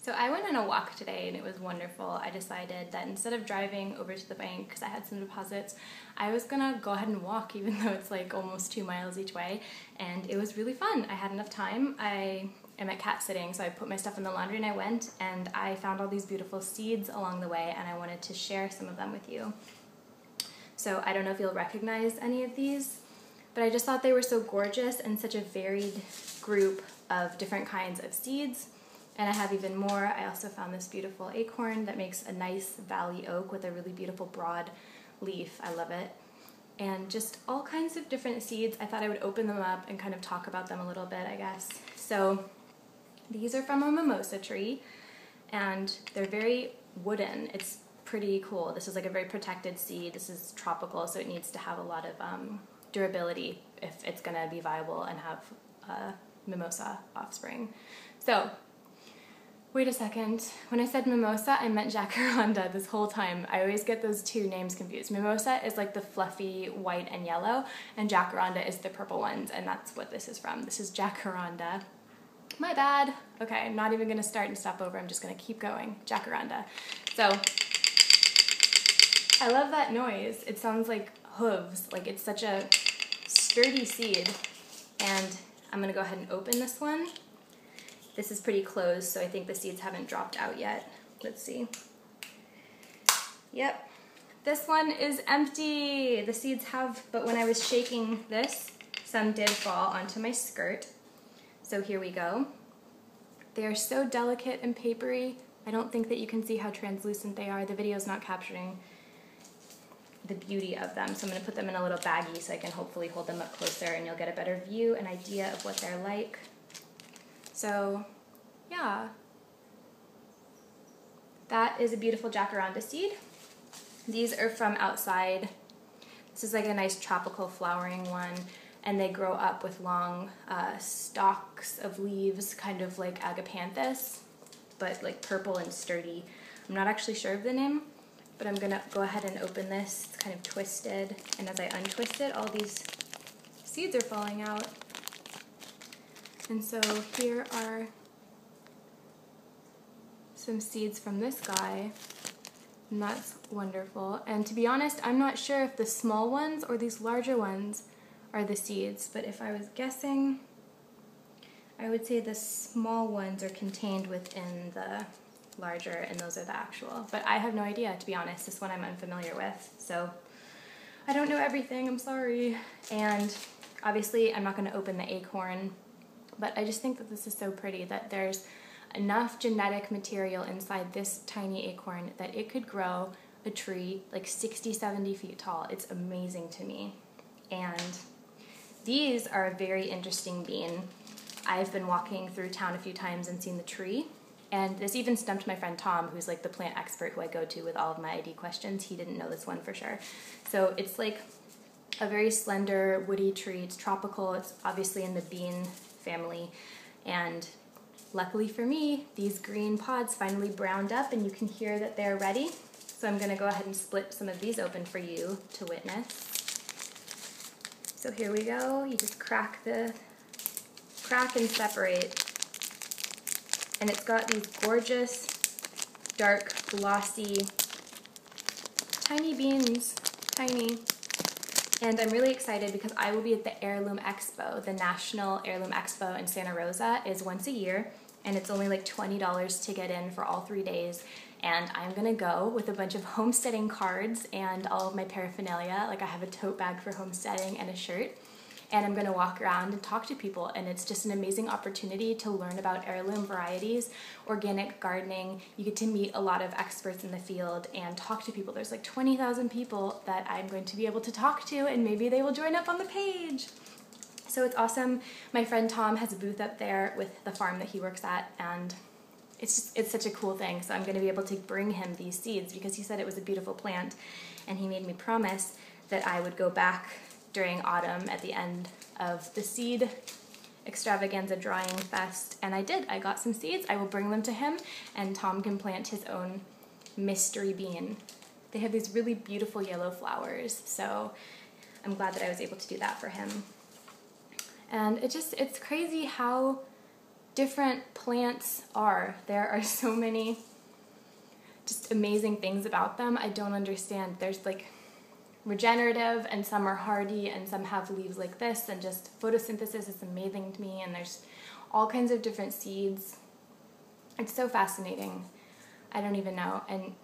So I went on a walk today and it was wonderful. I decided that instead of driving over to the bank because I had some deposits, I was gonna go ahead and walk even though it's like almost 2 miles each way, and it was really fun. I had enough time. I am at cat sitting, so I put my stuff in the laundry and I went, and I found all these beautiful seeds along the way and I wanted to share some of them with you. So I don't know if you'll recognize any of these, but I just thought they were so gorgeous and such a varied group of different kinds of seeds. And I have even more. I also found this beautiful acorn that makes a nice valley oak with a really beautiful broad leaf. I love it. And just all kinds of different seeds. I thought I would open them up and kind of talk about them a little bit, I guess. So these are from a mimosa tree, and they're very wooden. It's pretty cool. This is like a very protected seed. This is tropical, so it needs to have a lot of durability if it's going to be viable and have mimosa offspring. So wait a second. When I said mimosa, I meant jacaranda this whole time. I always get those two names confused. Mimosa is like the fluffy white and yellow, and jacaranda is the purple ones, and that's what this is from. This is jacaranda. My bad. Okay, I'm not even going to start and stop over. I'm just going to keep going. Jacaranda. So I love that noise. It sounds like hooves. Like it's such a sturdy seed. And I'm going to go ahead and open this one. This is pretty closed, so I think the seeds haven't dropped out yet. Let's see. Yep. This one is empty. The seeds have, but when I was shaking this, some did fall onto my skirt. So here we go. They are so delicate and papery. I don't think that you can see how translucent they are. The video's not capturing the beauty of them, so I'm going to put them in a little baggie so I can hopefully hold them up closer and you'll get a better view and idea of what they're like. So, yeah, that is a beautiful jacaranda seed. These are from outside. This is like a nice tropical flowering one, and they grow up with long stalks of leaves, kind of like agapanthus, but like purple and sturdy. I'm not actually sure of the name, but I'm gonna go ahead and open this. It's kind of twisted, and as I untwist it, all these seeds are falling out. And so here are some seeds from this guy, and that's wonderful. And to be honest, I'm not sure if the small ones or these larger ones are the seeds, but if I was guessing, I would say the small ones are contained within the larger, and those are the actual. But I have no idea, to be honest. This one I'm unfamiliar with, so I don't know everything, I'm sorry. And obviously I'm not going to open the acorn, but I just think that this is so pretty that there's enough genetic material inside this tiny acorn that it could grow a tree like 60, 70 feet tall. It's amazing to me. And these are a very interesting bean. I've been walking through town a few times and seen the tree, and this even stumped my friend Tom, who's like the plant expert who I go to with all of my ID questions. He didn't know this one for sure. So it's like a very slender, woody tree. It's tropical. It's obviously in the bean family, and luckily for me, these green pods finally browned up and you can hear that they're ready. So I'm going to go ahead and split some of these open for you to witness. So here we go. You just crack and separate, and it's got these gorgeous, dark, glossy, tiny beans, tiny. And I'm really excited because I will be at the Heirloom Expo. The National Heirloom Expo in Santa Rosa is once a year, and it's only like $20 to get in for all 3 days. And I'm gonna go with a bunch of homesteading cards and all of my paraphernalia. Like I have a tote bag for homesteading and a shirt. And I'm going to walk around and talk to people, and it's just an amazing opportunity to learn about heirloom varieties, organic gardening. You get to meet a lot of experts in the field and talk to people. There's like 20,000 people that I'm going to be able to talk to, and maybe they will join up on the page. So it's awesome. My friend Tom has a booth up there with the farm that he works at, and it's such a cool thing. So I'm going to be able to bring him these seeds because he said it was a beautiful plant, and he made me promise that I would go back during autumn at the end of the seed extravaganza drawing fest, and I did. I got some seeds. I will bring them to him, and Tom can plant his own mystery bean. They have these really beautiful yellow flowers, so I'm glad that I was able to do that for him. And it's crazy how different plants are. There are so many just amazing things about them. I don't understand. There's like regenerative, and some are hardy, and some have leaves like this, and just photosynthesis is amazing to me, and there's all kinds of different seeds. It's so fascinating. I don't even know. And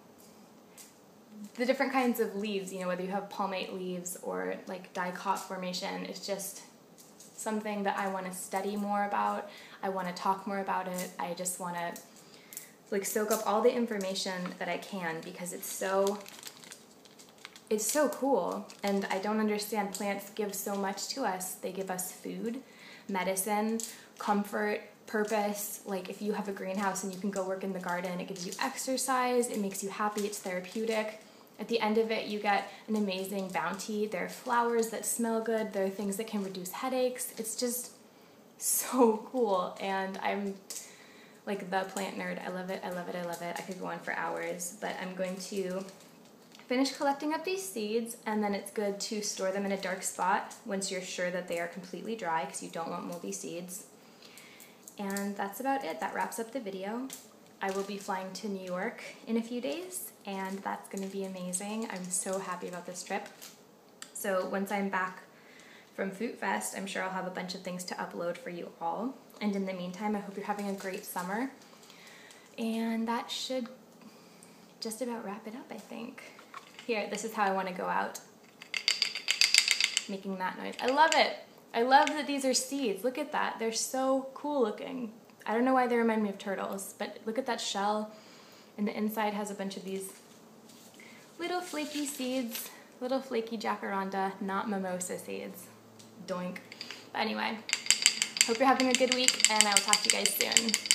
the different kinds of leaves, you know, whether you have palmate leaves or like dicot formation, it's just something that I want to study more about. I want to talk more about it. I just want to like soak up all the information that I can, because it's so cool. And I don't understand. Plants give so much to us. They give us food, medicine, comfort, purpose. Like if you have a greenhouse and you can go work in the garden, it gives you exercise, it makes you happy, it's therapeutic. At the end of it, you get an amazing bounty. There are flowers that smell good. There are things that can reduce headaches. It's just so cool. And I'm like the plant nerd. I love it, I love it, I love it. I could go on for hours, but I'm going to finish collecting up these seeds, and then it's good to store them in a dark spot once you're sure that they are completely dry, because you don't want moldy seeds. And that's about it. That wraps up the video. I will be flying to New York in a few days, and that's going to be amazing. I'm so happy about this trip. So once I'm back from Fruit Fest, I'm sure I'll have a bunch of things to upload for you all. And in the meantime, I hope you're having a great summer. And that should just about wrap it up, I think. Here, this is how I want to go out, making that noise. I love it. I love that these are seeds. Look at that. They're so cool looking. I don't know why they remind me of turtles, but look at that shell. And the inside has a bunch of these little flaky seeds, little flaky jacaranda, not mimosa seeds. Doink. But anyway, hope you're having a good week, and I will talk to you guys soon.